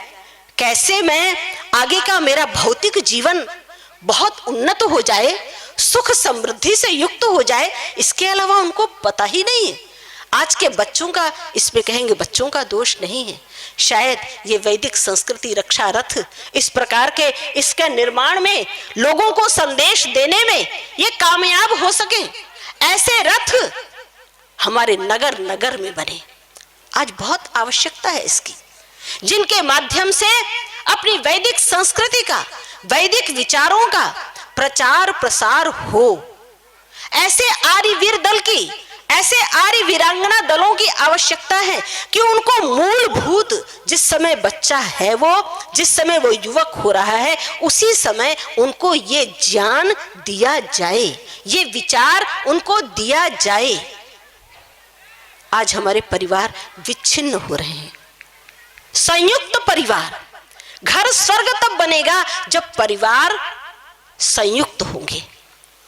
कैसे मैं आगे का मेरा भौतिक जीवन बहुत उन्नत हो जाए, सुख समृद्धि से युक्त हो जाए, इसके अलावा उनको पता ही नहीं है। आज के बच्चों का, इसमें कहेंगे बच्चों का दोष नहीं है, शायद ये वैदिक संस्कृति रक्षा रथ इस प्रकार के इसके निर्माण में, लोगों को संदेश देने में ये कामयाब हो सके। ऐसे रथ हमारे नगर नगर में बने, आज बहुत आवश्यकता है इसकी, जिनके माध्यम से अपनी वैदिक संस्कृति का, वैदिक विचारों का प्रचार प्रसार हो। ऐसे आर्यवीर दल की, ऐसे आर्य वीरांगना दलों की आवश्यकता है कि उनको मूलभूत, जिस समय बच्चा है वो, जिस समय वो युवक हो रहा है, उसी समय उनको ये ज्ञान दिया जाए, ये विचार उनको दिया जाए। आज हमारे परिवार विच्छिन्न हो रहे हैं। संयुक्त परिवार, घर स्वर्ग तब बनेगा जब परिवार संयुक्त होंगे।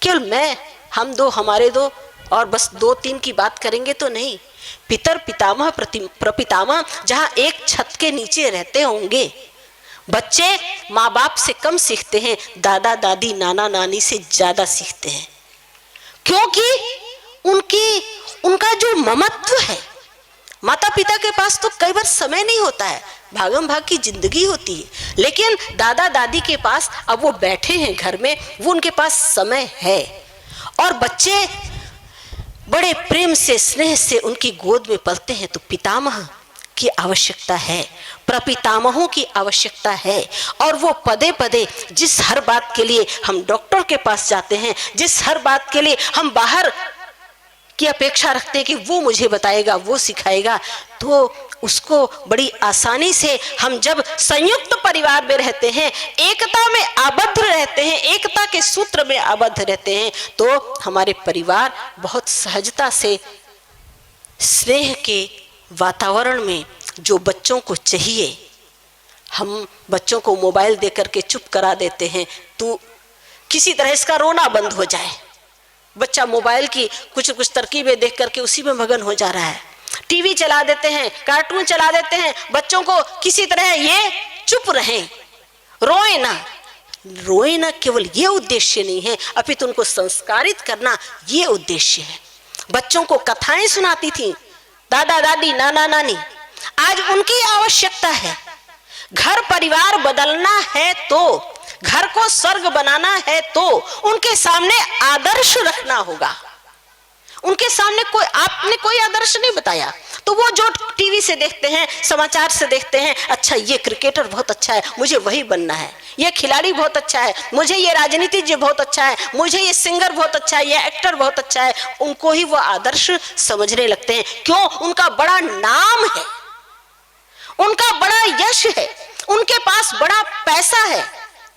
केवल मैं, हम दो, हमारे दो, और बस दो तीन की बात करेंगे तो नहीं। पितर पितामह प्रपितामह जहां एक छत के नीचे रहते होंगे, बच्चे माँ बाप से कम सीखते हैं, दादा दादी नाना नानी से ज्यादा सीखते हैं, क्योंकि उनका जो ममत्व है, माता पिता के पास तो कई बार समय नहीं होता है, भागम भाग की जिंदगी होती है, लेकिन दादा दादी के पास अब वो बैठे हैं घर में, वो उनके पास समय है, और बच्चे बड़े प्रेम से, स्नेह से उनकी गोद में पलते हैं। तो पितामह की आवश्यकता है, प्रपितामहों की आवश्यकता है, और वो पदे पदे जिस हर बात के लिए हम डॉक्टर के पास जाते हैं, जिस हर बात के लिए हम बाहर की अपेक्षा रखते हैं कि वो मुझे बताएगा, वो सिखाएगा, तो उसको बड़ी आसानी से हम जब संयुक्त परिवार में रहते हैं, एकता में आबद्ध रहते हैं, एकता के सूत्र में आबद्ध रहते हैं, तो हमारे परिवार बहुत सहजता से स्नेह के वातावरण में, जो बच्चों को चाहिए, हम बच्चों को मोबाइल देकर के चुप करा देते हैं, तो किसी तरह इसका रोना बंद हो जाए। बच्चा मोबाइल की कुछ तरकीबें देख करके उसी में मगन हो जा रहा है, टीवी चला देते हैं, कार्टून चला देते हैं, बच्चों को किसी तरह ये चुप रहें, रोए ना। रोए ना केवल ये उद्देश्य नहीं है, अपितु उनको संस्कारित करना ये उद्देश्य है। बच्चों को कथाएं सुनाती थी दादा दादी नाना नानी, आज उनकी आवश्यकता है। घर परिवार बदलना है तो, घर को स्वर्ग बनाना है तो उनके सामने आदर्श रखना होगा। उनके सामने आपने कोई आदर्श नहीं बताया, तो वो जो टीवी से देखते हैं, समाचार से देखते हैं, अच्छा ये क्रिकेटर बहुत अच्छा है, मुझे वही बनना है, ये खिलाड़ी बहुत अच्छा है, मुझे ये राजनीतिज्ञ बहुत अच्छा है, मुझे ये सिंगर बहुत अच्छा है, ये एक्टर बहुत अच्छा है, उनको ही वो आदर्श समझने लगते हैं। क्यों? उनका बड़ा नाम है, उनका बड़ा यश है, उनके पास बड़ा पैसा है।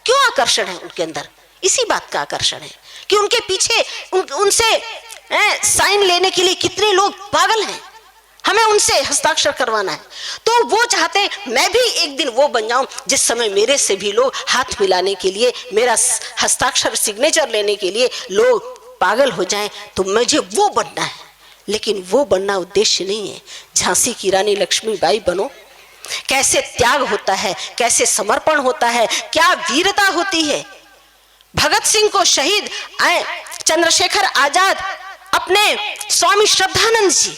क्यों आकर्षण है उनके अंदर? इसी बात का आकर्षण है कि उनके पीछे उनसे साइन लेने के लिए कितने लोग पागल हैं, हमें उनसे हस्ताक्षर करवाना है। तो वो चाहते मैं भी एक दिन वो बन जाऊं जिस समय मेरे से भी लोग हाथ मिलाने के लिए, मेरा हस्ताक्षर सिग्नेचर लेने के लिए लोग पागल हो जाएं, तो मुझे वो बनना है। लेकिन वो बनना उद्देश्य नहीं है। झांसी की रानी लक्ष्मीबाई बनो, कैसे त्याग होता है, कैसे समर्पण होता है, क्या वीरता होती है। भगत सिंह को शहीद, चंद्रशेखर आजाद, अपने स्वामी श्रद्धानंद जी,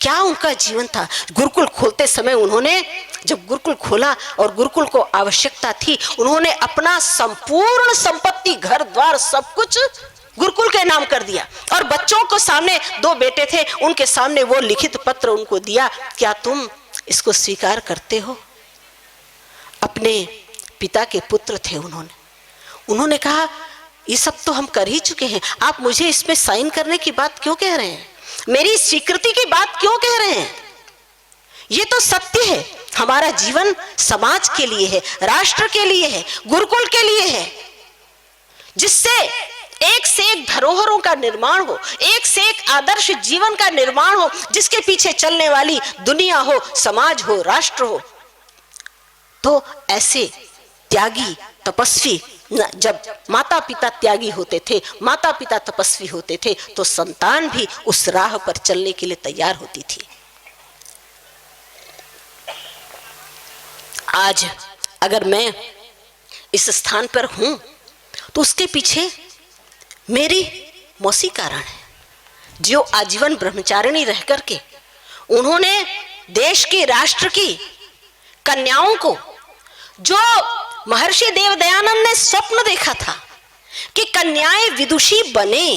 क्या उनका जीवन था। गुरुकुल खोलते समय उन्होंने, जब गुरुकुल खोला और गुरुकुल को आवश्यकता थी, उन्होंने अपना संपूर्ण संपत्ति, घर द्वार, सब कुछ गुरुकुल के नाम कर दिया। और बच्चों को सामने, 2 बेटे थे, उनके सामने वो लिखित पत्र उनको दिया, क्या तुम इसको स्वीकार करते हो? अपने पिता के पुत्र थे उन्होंने कहा ये सब तो हम कर ही चुके हैं, आप मुझे इसमें साइन करने की बात क्यों कह रहे हैं, मेरी स्वीकृति की बात क्यों कह रहे हैं? ये तो सत्य है, हमारा जीवन समाज के लिए है, राष्ट्र के लिए है, गुरुकुल के लिए है, जिससे एक से एक धरोहरों का निर्माण हो, एक से एक आदर्श जीवन का निर्माण हो, जिसके पीछे चलने वाली दुनिया हो, समाज हो, राष्ट्र हो। तो ऐसे त्यागी तपस्वी, जब माता पिता त्यागी होते थे, माता पिता तपस्वी होते थे, तो संतान भी उस राह पर चलने के लिए तैयार होती थी। आज अगर मैं इस स्थान पर हूं तो उसके पीछे मेरी मौसी कारण है, जो आजीवन ब्रह्मचारिणी रह करके उन्होंने देश की, राष्ट्र की कन्याओं को, जो महर्षि देव दयानंद ने स्वप्न देखा था कि कन्याएं विदुषी बने,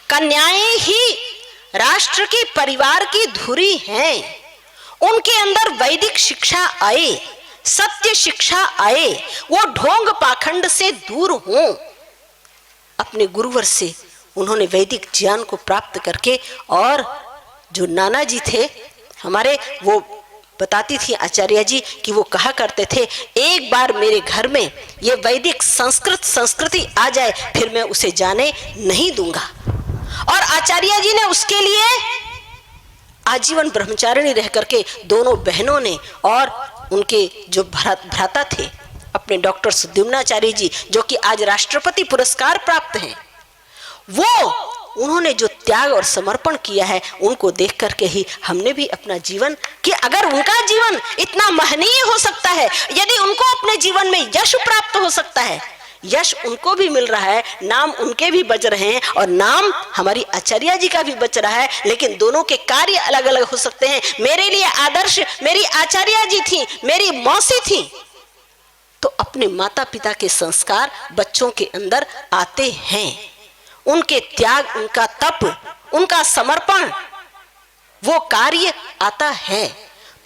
कन्याएं ही राष्ट्र की, परिवार की धुरी हैं, उनके अंदर वैदिक शिक्षा आए, सत्य शिक्षा आए, वो ढोंग पाखंड से दूर हों। अपने गुरुवर से उन्होंने वैदिक ज्ञान को प्राप्त करके, और जो नाना जी थे हमारे, वो बताती थी आचार्य जी कि वो कहा करते थे, एक बार मेरे घर में ये वैदिक संस्कृति आ जाए, फिर मैं उसे जाने नहीं दूंगा। और आचार्य जी ने उसके लिए आजीवन ब्रह्मचारिणी रह करके दोनों बहनों ने, और उनके जो भ्राता थे अपने डॉक्टर सुद्युम्नाचार्य जी, जो कि आज राष्ट्रपति पुरस्कार प्राप्त हैं, वो उन्होंने जो त्याग और समर्पण किया है, उनको देख करके ही हमने भी अपना जीवन, कि अगर उनका जीवन इतना महनीय हो सकता है, यदि उनको अपने जीवन में यश प्राप्त हो सकता है, यश उनको भी मिल रहा है, नाम उनके भी बज रहे हैं और नाम हमारी आचार्य जी का भी बच रहा है, लेकिन दोनों के कार्य अलग अलग हो सकते हैं। मेरे लिए आदर्श मेरी आचार्य जी थी, मेरी मौसी थी, तो अपने माता पिता के संस्कार बच्चों के अंदर आते हैं। उनके त्याग, उनका तप, उनका समर्पण, वो कार्य आता है,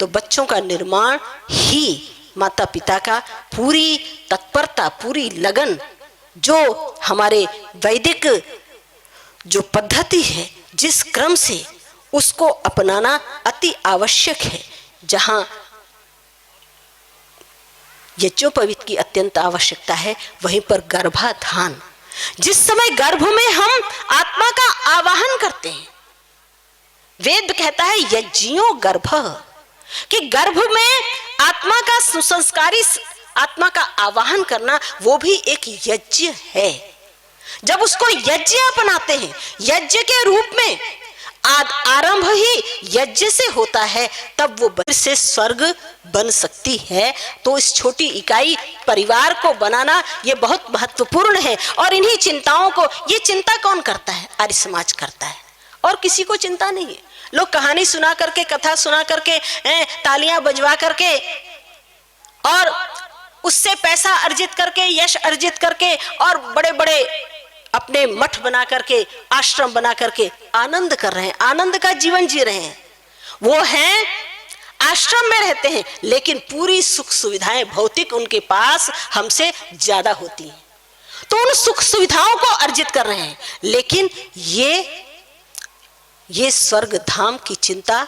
तो बच्चों का निर्माण ही माता पिता का पूरी तत्परता, पूरी लगन, जो हमारे वैदिक जो पद्धति है, जिस क्रम से उसको अपनाना अति आवश्यक है, जहां यज्ञोपवीत की अत्यंत आवश्यकता है, वहीं पर गर्भाधान, जिस समय गर्भ में हम आत्मा का आवाहन करते हैं, वेद कहता है यज्ञो गर्भ, कि गर्भ में आत्मा का सुसंस्कारी आत्मा का आवाहन करना, वो भी एक यज्ञ है। जब उसको यज्ञ अपनाते हैं, यज्ञ के रूप में आरंभ ही यज्ञ से होता है, तब वो से स्वर्ग बन सकती है। तो इस छोटी इकाई परिवार को बनाना ये बहुत महत्वपूर्ण है। और इन्हीं चिंताओं को, ये चिंता कौन करता है? आर्य समाज करता है, और किसी को चिंता नहीं है। लोग कहानी सुना करके, कथा सुना करके, तालियां बजवा करके और उससे पैसा अर्जित करके, यश अर्जित करके, और बड़े बड़े अपने मठ बना करके, आश्रम बना करके आनंद कर रहे हैं, आनंद का जीवन जी रहे हैं। वो हैं आश्रम में रहते हैं, लेकिन पूरी सुख सुविधाएं भौतिक उनके पास हमसे ज्यादा होती हैं, तो उन सुख सुविधाओं को अर्जित कर रहे हैं। लेकिन ये स्वर्ग धाम की चिंता,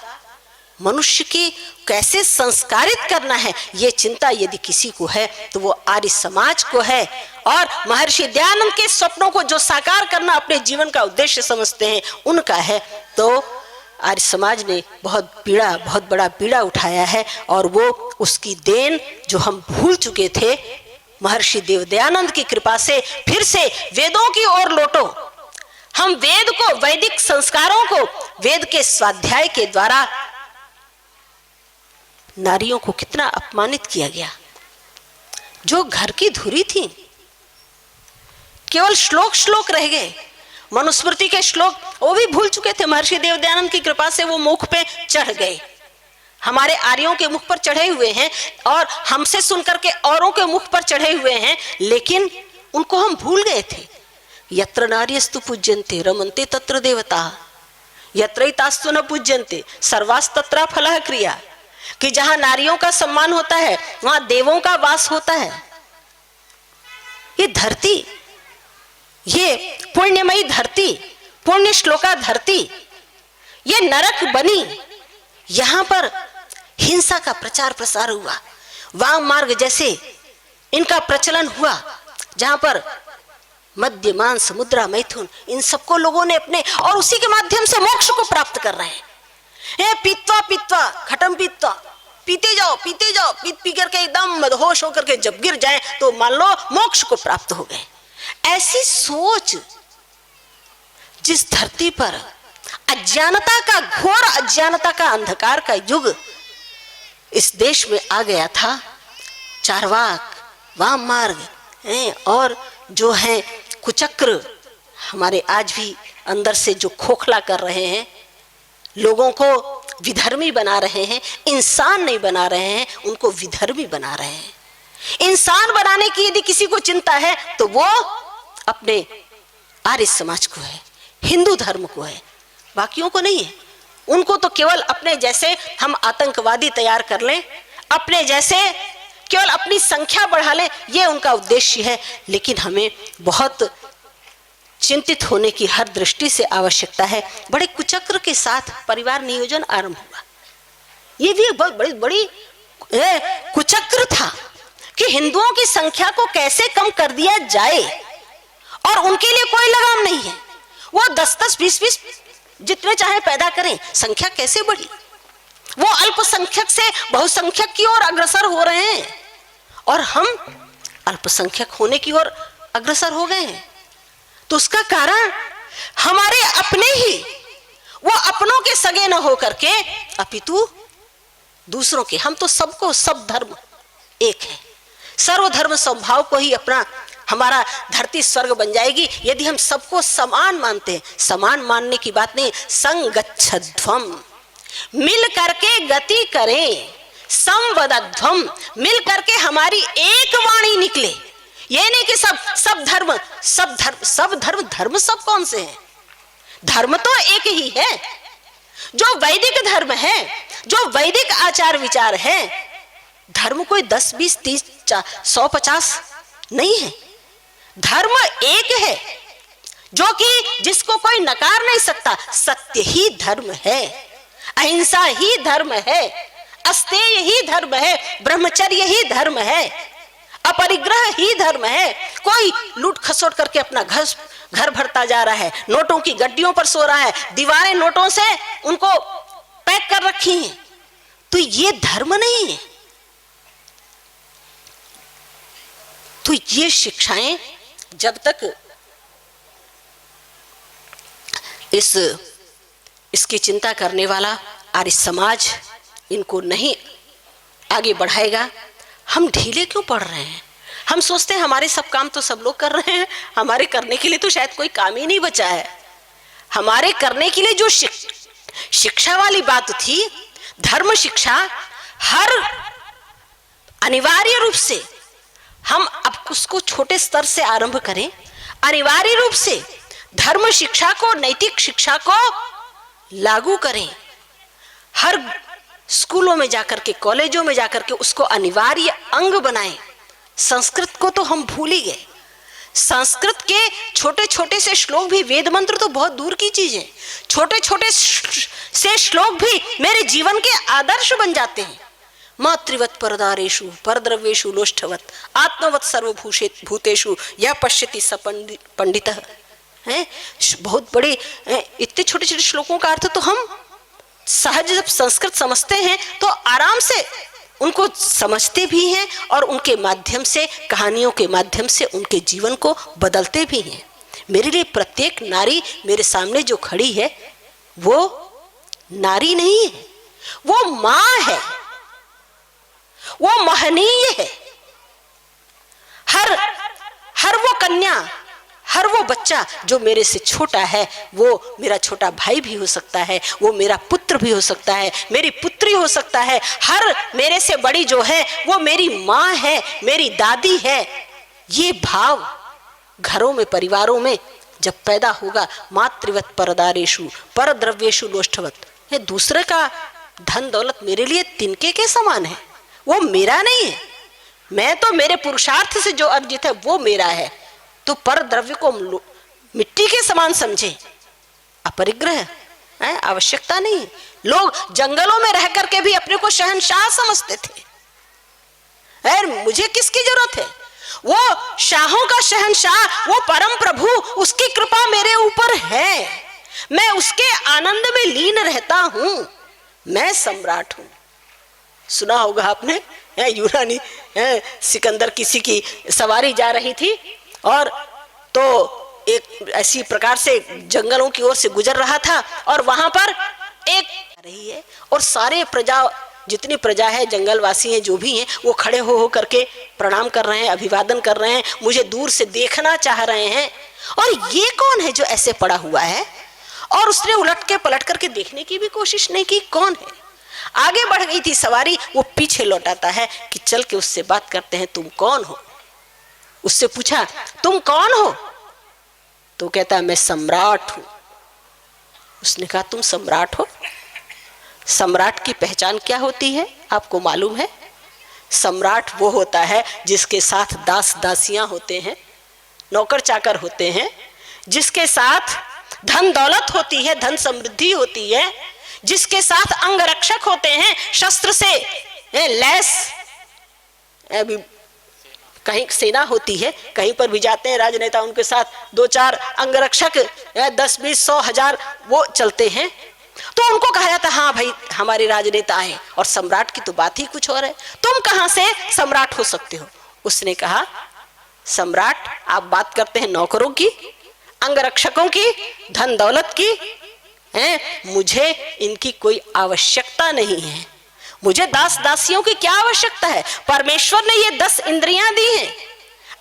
मनुष्य की कैसे संस्कारित करना है, ये चिंता यदि किसी को है तो वो आर्य समाज को है। और महर्षि दयानंद के स्वप्नों को जो साकार करना अपने जीवन का उद्देश्य समझते हैं, उनका है। तो आर्य समाज ने बहुत बड़ा पीड़ा उठाया है, और वो उसकी देन जो हम भूल चुके थे, महर्षि देव दयानंद की कृपा से फिर से वेदों की ओर लौटो। हम वेद को, वैदिक संस्कारों को, वेद के स्वाध्याय के द्वारा नारियों को कितना अपमानित किया गया। जो घर की धुरी थी केवल श्लोक रह गए, मनुस्मृति के श्लोक वो भी भूल चुके थे। महर्षि देव दयानंद की कृपा से वो मुख पे चढ़ गए, हमारे आर्यों के मुख पर चढ़े हुए हैं, और हमसे सुनकर के औरों के मुख पर चढ़े हुए हैं, लेकिन उनको हम भूल गए थे। यत्र नार्यस्तु पूज्यन्ते रमन्ते तत्र देवता, यत्रैतास्तु न पूज्यन्ते सर्वास्तत्र फलः क्रिया, कि जहां नारियों का सम्मान होता है वहां देवों का वास होता है। ये धरती, ये पुण्यमयी धरती, पुण्य श्लोका धरती, ये नरक बनी। यहां पर हिंसा का प्रचार प्रसार हुआ, वाम मार्ग जैसे इनका प्रचलन हुआ, जहां पर मद्य मांस मुद्रा मैथुन इन सबको लोगों ने अपने, और उसी के माध्यम से मोक्ष को प्राप्त कर रहे हैं। पीतवा खटम पीतवा, पीते जाओ पी करके एकदम मदहोश होकर के जब गिर जाए तो मान लो मोक्ष को प्राप्त हो गए। ऐसी सोच जिस धरती पर अज्ञानता का, घोर अज्ञानता का, अंधकार का युग इस देश में आ गया था, चारवाक, वाम मार्ग और जो है कुचक्र हमारे आज भी अंदर से जो खोखला कर रहे हैं, लोगों को विधर्मी बना रहे हैं, इंसान नहीं बना रहे हैं, उनको विधर्मी बना रहे हैं। इंसान बनाने की यदि किसी को चिंता है तो वो अपने आर्य समाज को है, हिंदू धर्म को है, बाकियों को नहीं है। उनको तो केवल अपने जैसे हम आतंकवादी तैयार कर लें, अपने जैसे केवल अपनी संख्या बढ़ा लें, ये उनका उद्देश्य है। लेकिन हमें बहुत चिंतित होने की हर दृष्टि से आवश्यकता है। बड़े कुचक्र के साथ परिवार नियोजन आरंभ हुआ। ये भी बहुत बड़ी कुचक्र था कि हिंदुओं की संख्या को कैसे कम कर दिया जाए, और उनके लिए कोई लगाम नहीं है। वो 10-10, 20-20 जितने चाहे पैदा करें, संख्या कैसे बढ़ी। वो अल्पसंख्यक से बहुसंख्यक की ओर अग्रसर हो रहे हैं, और हम अल्पसंख्यक होने की ओर अग्रसर हो गए हैं। तो उसका कारण हमारे अपने ही, वो अपनों के सगे न हो करके अपितु दूसरों के। हम तो सबको, सब धर्म एक है, सर्वधर्म स्वभाव को ही अपना, हमारा धरती स्वर्ग बन जाएगी यदि हम सबको समान मानते हैं। समान मानने की बात नहीं, संगच्छध्वम, मिल करके गति करें, संवदध्वम, मिल करके हमारी एक वाणी निकले। ये नहीं कि सब धर्म सब कौन से हैं? धर्म तो एक ही है, जो वैदिक धर्म है, जो वैदिक आचार विचार है। धर्म कोई 10, 20, 30, 150 नहीं है। धर्म एक है, जो कि जिसको कोई नकार नहीं सकता। सत्य ही धर्म है, अहिंसा ही धर्म है, अस्तेय ही धर्म है, ब्रह्मचर्य ही धर्म है, अपरिग्रह ही धर्म है। कोई लूट खसोट करके अपना घर भरता जा रहा है, नोटों की गड्डियों पर सो रहा है, दीवारें नोटों से उनको पैक कर रखी हैं, तो ये धर्म नहीं है। तो ये शिक्षाएं जब तक इसकी चिंता करने वाला आर्य समाज इनको नहीं आगे बढ़ाएगा, हम ढीले क्यों पड़ रहे हैं? हम सोचते हैं हमारे सब काम तो सब लोग कर रहे हैं, हमारे करने के लिए तो शायद कोई काम ही नहीं बचा है। हमारे करने के लिए जो शिक्षा वाली बात थी, धर्म शिक्षा, हर अनिवार्य रूप से हम अब उसको छोटे स्तर से आरंभ करें। अनिवार्य रूप से धर्म शिक्षा को, नैतिक शिक्षा को लागू करें। हर स्कूलों में जाकर के, कॉलेजों में जाकर के उसको अनिवार्य अंग बनाएं। संस्कृत को तो हम भूल ही गए। संस्कृत के छोटे छोटे से श्लोक भी, वेद मंत्र तो बहुत दूर की चीज है, छोटे छोटे से श्लोक भी मेरे जीवन के आदर्श बन जाते हैं। मातृवत परदारेषु परद्रव्येषु लोष्ठवत आत्मवत सर्वभूषेत भूतेषु यह पश्यति स पंडितः है। बहुत बड़े इतने छोटे छोटे श्लोकों का अर्थ तो हम सहज जब संस्कृत समझते हैं तो आराम से उनको समझते भी हैं और उनके माध्यम से, कहानियों के माध्यम से उनके जीवन को बदलते भी हैं। मेरे लिए प्रत्येक नारी मेरे सामने जो खड़ी है वो नारी नहीं है, वो माँ है, वो महनीय है। हर वो कन्या, हर वो बच्चा जो मेरे से छोटा है, वो मेरा छोटा भाई भी हो सकता है, वो मेरा पुत्र भी हो सकता है, मेरी पुत्री हो सकता है। हर मेरे से बड़ी जो है वो मेरी माँ है, मेरी दादी है। ये भाव घरों में, परिवारों में जब पैदा होगा, मातृवत परदारेषु परद्रव्येषु लोष्ठवत, ये दूसरे का धन दौलत मेरे लिए तिनके के समान है, वो मेरा नहीं है। मैं तो मेरे पुरुषार्थ से जो अर्जित है वो मेरा है। तो पर द्रव्य को मिट्टी के समान समझे, अपरिग्रह है, आवश्यकता नहीं। लोग जंगलों में रह करके भी अपने को शहंशाह समझते थे। अरे मुझे किसकी जरूरत है? वो शाहों का शहंशाह, वो परम प्रभु, उसकी कृपा मेरे ऊपर है, मैं उसके आनंद में लीन रहता हूं, मैं सम्राट हूं। सुना होगा आपने, यूनानी सिकंदर किसी की सवारी जा रही थी और तो एक ऐसी प्रकार से जंगलों की ओर से गुजर रहा था और वहां पर एक रही है और सारे प्रजा, जितनी प्रजा है, जंगलवासी हैं, जो भी हैं, वो खड़े हो करके प्रणाम कर रहे हैं, अभिवादन कर रहे हैं, मुझे दूर से देखना चाह रहे हैं। और ये कौन है जो ऐसे पड़ा हुआ है? और उसने उलट के पलट करके देखने की भी कोशिश नहीं की, कौन है। आगे बढ़ गई थी सवारी, वो पीछे लौटाता है कि चल के उससे बात करते हैं, तुम कौन हो? उससे पूछा तुम कौन हो? तो कहता मैं सम्राट हूं। उसने कहा तुम सम्राट हो? सम्राट की पहचान क्या होती है आपको मालूम है? सम्राट वो होता है जिसके साथ दास दासियां होते हैं, नौकर चाकर होते हैं, जिसके साथ धन दौलत होती है, धन समृद्धि होती है, जिसके साथ अंगरक्षक होते हैं, शस्त्र से लैस, कहीं सेना होती है, कहीं पर भी जाते हैं राजनेता, उनके साथ 2-4 अंगरक्षक 10-20-100-1000 वो चलते हैं। तो उनको कहा जाता है हाँ भाई हमारे राजनेता आए। और सम्राट की तो बात ही कुछ और है, तुम कहां से सम्राट हो सकते हो? उसने कहा सम्राट आप बात करते हैं नौकरों की, अंगरक्षकों की, धन दौलत की, मुझे इनकी कोई आवश्यकता नहीं है। मुझे दास दासियों की क्या आवश्यकता है? परमेश्वर ने ये 10 इंद्रियां दी हैं,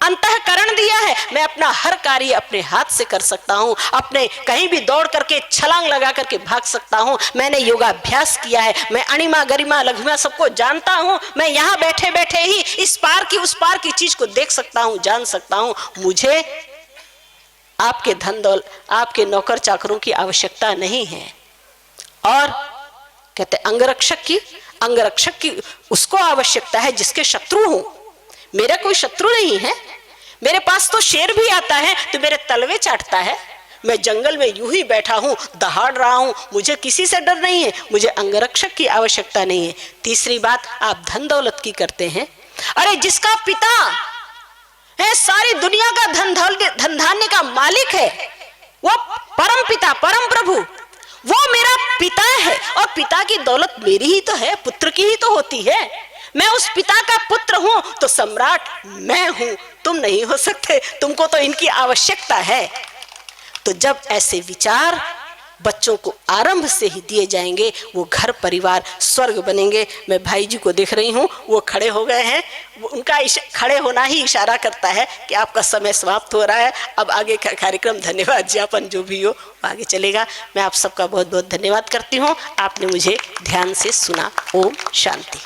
अंतःकरण दिया है, मैं अपना हर कार्य अपने हाथ से कर सकता हूं, अपने कहीं भी दौड़ करके छलांग लगा करके भाग सकता हूं। मैंने योगाभ्यास किया है, मैं अणिमा गरिमा लघिमा सबको जानता हूं, मैं यहाँ बैठे बैठे ही इस पार की उस पार की चीज को देख सकता हूं, जान सकता हूं। मुझे आपके धन दौलत, आपके नौकर चाकरों की आवश्यकता नहीं है। और कहते अंगरक्षक की उसको आवश्यकता है जिसके शत्रु हो। मेरा कोई शत्रु नहीं है, मेरे पास तो शेर भी आता है तो मेरे तलवे चाटता है, मैं जंगल में यूं ही बैठा हूं, दहाड़ रहा हूं, मुझे किसी से डर नहीं है, मुझे अंगरक्षक की आवश्यकता नहीं है। तीसरी बात आप धन दौलत की करते हैं, अरे जिसका पिता है सारी दुनिया का धन धान्य का मालिक है, वो परम पिता परम प्रभु, वो मेरा पिता है और पिता की दौलत मेरी ही तो है, पुत्र की ही तो होती है। मैं उस पिता का पुत्र हूं तो सम्राट मैं हूं, तुम नहीं हो सकते, तुमको तो इनकी आवश्यकता है। तो जब ऐसे विचार बच्चों को आरंभ से ही दिए जाएंगे, वो घर परिवार स्वर्ग बनेंगे। मैं भाई जी को देख रही हूँ, वो खड़े हो गए हैं, उनका खड़े होना ही इशारा करता है कि आपका समय समाप्त हो रहा है, अब आगे का कार्यक्रम धन्यवाद ज्ञापन जो भी हो आगे चलेगा। मैं आप सबका बहुत बहुत धन्यवाद करती हूँ, आपने मुझे ध्यान से सुना। ओम शांति।